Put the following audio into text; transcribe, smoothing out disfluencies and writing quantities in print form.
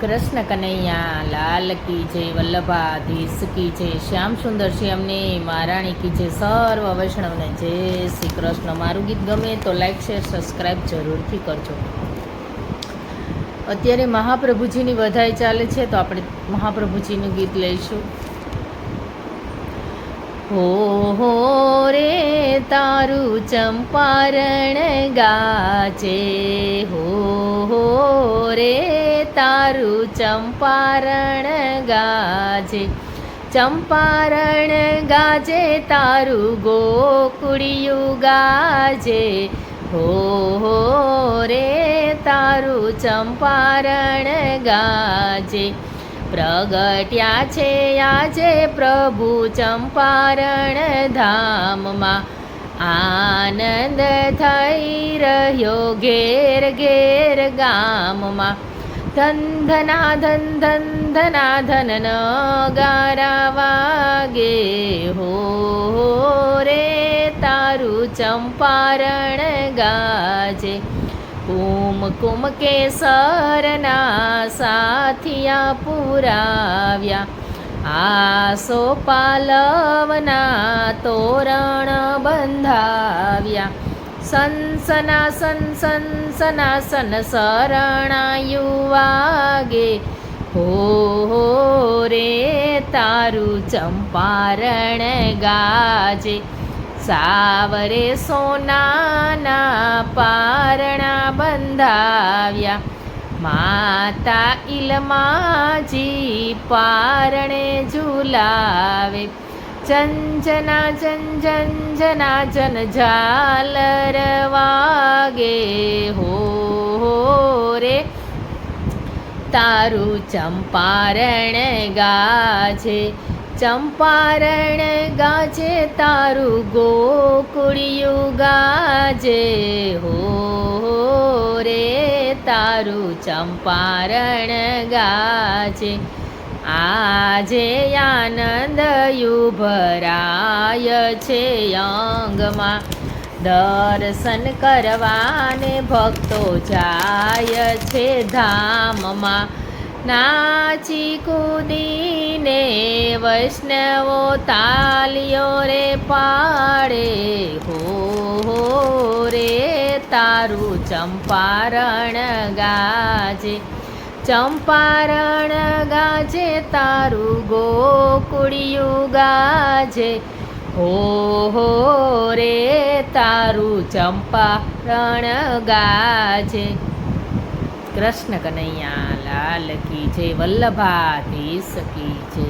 કૃષ્ણ કનૈયા લાલ કી જય, વલ્લભાધીશ કી જય, શ્યામ સુંદર શ્યામને મહારાણી કી જય, સર્વ વૈષ્ણવને જય શ્રી કૃષ્ણ। મારું ગીત ગમે તો લાઈક શેર સબસ્ક્રાઈબ જરૂરથી કરજો। અત્યારે મહાપ્રભુજીની વધાઈ ચાલે છે તો આપણે મહાપ્રભુજીનું ગીત લઈશું। હો રે તારું ચંપારણ ગાજે, હો રે તારું ચંપારણ ગાજે, ચંપારણ ગાજે તારું ગોકુળિયું ગાજે, હો રે તારું ચંપારણ ગાજે। પ્રગટ્યા છે આજે પ્રભુ ચંપારણ ધામમાં, આનંદ થઈ રહ્યો ઘેર ઘેર ગામમાં। ધન ધના ધન ધન ધના ધન નગારા વાગે, હો રે તારું ચંપારણ ગાજે। કુમકુમ કેસરના સાથિયા પુરાવ્યા, આસો પાલવના તોરણ બંધાવ્યા। સનસનાસન સનસનાસન શરણાયું વાગે, હો રે તારું ચંપારણ ગાજે। સાવરે સોનાના પારણા બંધાવ્યા, માતા ઇલમાજી પારણે ઝુલાવે। ચંચના ચંચના જન ઝાલર વાગે, હો રે તારું ચંપારણ ગાજે। ચંપારણ ગાજે તારું ગોકુળિયું ગાજે, હો રે તારું ચંપારણ ગાજે। આજે આનંદયું ભરાય છે અંગમાં, દર્શન કરવાને ભક્તો જાય છે ધામમાં। નાચી કૂદીને વૈષ્ણવો તાલીઓ રે પાડે, હો રે તારું ચંપારણ ગાજે। ચંપારણ ગાજે તારું ગોકુળિયું ગાજે, હો રે તારું ચંપારણ ગાજે। કૃષ્ણ કનૈયા લાલ કી જય, વલ્લભાધીશ કી જય।